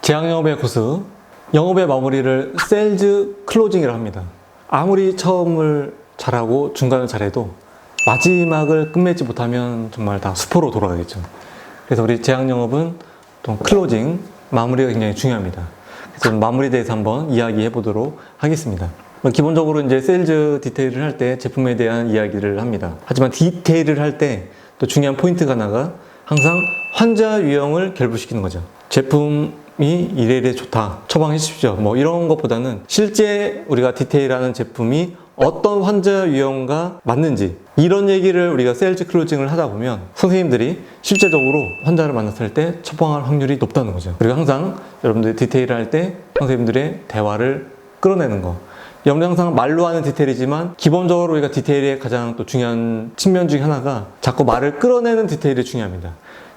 제약영업의 고수, 영업의 마무리를 세일즈 클로징이라고 합니다. 아무리 처음을 잘하고 중간을 잘해도 마지막을 끝맺지 못하면 정말 다 수포로 돌아가겠죠. 그래서 우리 제약영업은 또 클로징, 마무리가 굉장히 중요합니다. 그래서 마무리에 대해서 한번 이야기해 보도록 하겠습니다. 기본적으로 이제 세일즈 디테일을 할 때 제품에 대한 이야기를 합니다. 하지만 디테일을 할 때 또 중요한 포인트가 하나가 항상 환자 유형을 결부시키는 거죠. 제품이 이래 좋다, 처방해 주십시오, 뭐 이런 것보다는 실제 우리가 디테일하는 제품이 어떤 환자 유형과 맞는지, 이런 얘기를 우리가 세일즈 클로징을 하다 보면 선생님들이 실제적으로 환자를 만났을 때 처방할 확률이 높다는 거죠. 그리고 항상 여러분들이 디테일을 할 때 선생님들의 대화를 끌어내는 거, 여러분들 항상 말로 하는 디테일이지만 기본적으로 우리가 디테일의 가장 또 중요한 측면 중에 하나가 자꾸 말을 끌어내는 디테일이 중요합니다.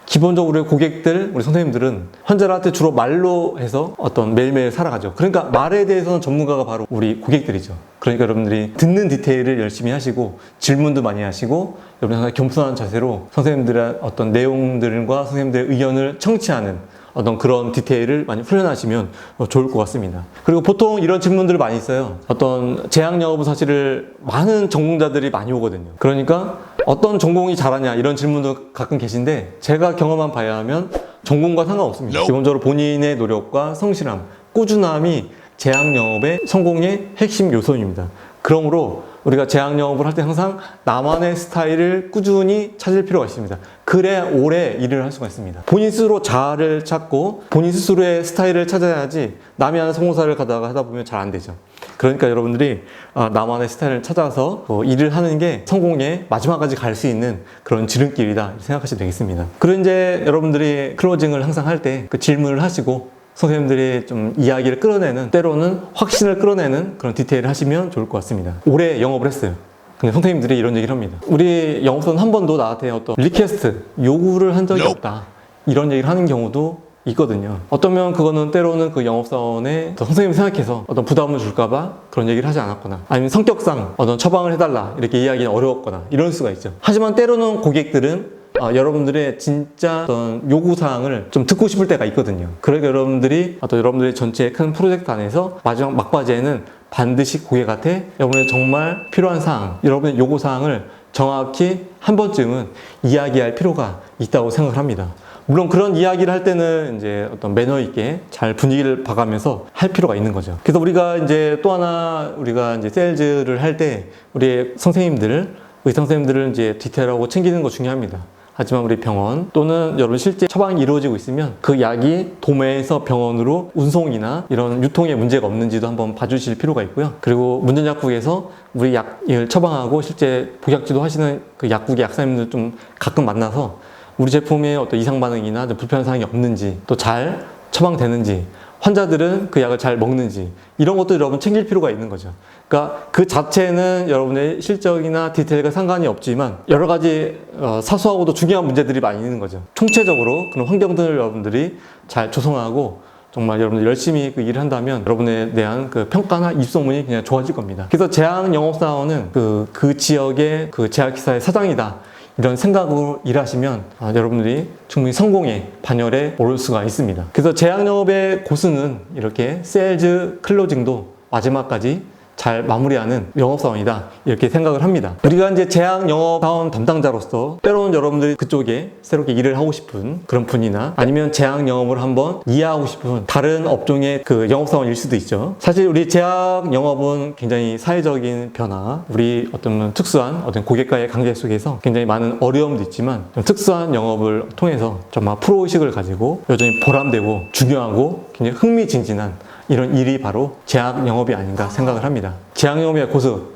기본적으로 우리 고객들, 우리 선생님들은 환자한테 주로 말로 해서 어떤 매일매일 살아가죠. 그러니까 말에 대해서는 전문가가 바로 우리 고객들이죠. 그러니까 여러분들이 듣는 디테일을 열심히 하시고 질문도 많이 하시고 여러분 항상 겸손한 자세로 선생님들의 어떤 내용들과 선생님들의 의견을 청취하는 어떤 그런 디테일을 많이 훈련하시면 좋을 것 같습니다. 그리고 보통 이런 질문들을 많이 있어요. 어떤 제약영업은 사실 많은 전공자들이 많이 오거든요. 그러니까 어떤 전공이 잘하냐 이런 질문도 가끔 계신데 제가 경험한 바에 하면 전공과 상관없습니다. 기본적으로 본인의 노력과 성실함, 꾸준함이 제약영업의 성공의 핵심 요소입니다. 그러므로 우리가 제약영업을 할 때 항상 나만의 스타일을 꾸준히 찾을 필요가 있습니다. 그래야 오래 일을 할 수가 있습니다. 본인 스스로 자아를 찾고 본인 스스로의 스타일을 찾아야지 남이 하는 성공사를 가다가 하다 보면 잘 안 되죠. 그러니까 여러분들이 나만의 스타일을 찾아서 일을 하는 게 성공의 마지막까지 갈 수 있는 그런 지름길이다 생각하시면 되겠습니다. 그리고 이제 여러분들이 클로징을 항상 할 때 그 질문을 하시고 선생님들이 좀 이야기를 끌어내는, 때로는 확신을 끌어내는 그런 디테일을 하시면 좋을 것 같습니다. 오래 영업을 했어요. 근데 선생님들이 이런 얘기를 합니다. 우리 영업사원 한 번도 나한테 어떤 리퀘스트, 요구를 한 적이 없다, 이런 얘기를 하는 경우도 있거든요. 어쩌면 그거는 때로는 그 영업사원의 선생님이 생각해서 어떤 부담을 줄까봐 그런 얘기를 하지 않았거나, 아니면 성격상 어떤 처방을 해달라 이렇게 이야기는 어려웠거나 이럴 수가 있죠. 하지만 때로는 고객들은 여러분들의 진짜 어떤 요구사항을 좀 듣고 싶을 때가 있거든요. 그러니까 여러분들이 여러분들의 전체 큰 프로젝트 안에서 마지막 막바지에는 반드시 고객한테 여러분의 정말 필요한 사항, 여러분의 요구사항을 정확히 한 번쯤은 이야기할 필요가 있다고 생각을 합니다. 물론 그런 이야기를 할 때는 이제 어떤 매너 있게 잘 분위기를 봐가면서 할 필요가 있는 거죠. 그래서 우리가 이제 또 하나 우리가 이제 세일즈를 할 때 우리 선생님들, 의사 선생님들을 이제 디테일하고 챙기는 거 중요합니다. 하지만 우리 병원 또는 여러분 실제 처방이 이루어지고 있으면 그 약이 도매에서 병원으로 운송이나 이런 유통에 문제가 없는지도 한번 봐주실 필요가 있고요. 그리고 문전약국에서 우리 약을 처방하고 실제 복약지도 하시는 그 약국의 약사님들 좀 가끔 만나서 우리 제품에 어떤 이상 반응이나 불편한 사항이 없는지, 또 잘 처방되는지, 환자들은 그 약을 잘 먹는지, 이런 것도 여러분 챙길 필요가 있는 거죠. 그러니까 그 자체는 여러분의 실적이나 디테일과 상관이 없지만 여러 가지 사소하고도 중요한 문제들이 많이 있는 거죠. 총체적으로 그런 환경들을 여러분들이 잘 조성하고 정말 여러분들 열심히 그 일을 한다면 여러분에 대한 그 평가나 입소문이 그냥 좋아질 겁니다. 그래서 제약영업사원은 그 지역의 그 제약회사의 사장이다, 이런 생각으로 일하시면 여러분들이 충분히 성공의 반열에 오를 수가 있습니다. 그래서 제약영업의 고수는 이렇게 세일즈 클로징도 마지막까지 잘 마무리하는 영업사원이다, 이렇게 생각을 합니다. 우리가 이제 제약영업사원 담당자로서 때로는 여러분들이 그쪽에 새롭게 일을 하고 싶은 그런 분이나 아니면 제약영업을 한번 이해하고 싶은 다른 업종의 그 영업사원일 수도 있죠. 사실 우리 제약영업은 굉장히 사회적인 변화, 우리 어떤 특수한 어떤 고객과의 관계 속에서 굉장히 많은 어려움도 있지만 좀 특수한 영업을 통해서 정말 프로의식을 가지고 여전히 보람되고 중요하고 굉장히 흥미진진한 이런 일이 바로 제약영업이 아닌가 생각을 합니다. 제약영업의 고수,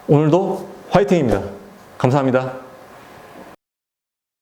오늘도 화이팅입니다. 감사합니다.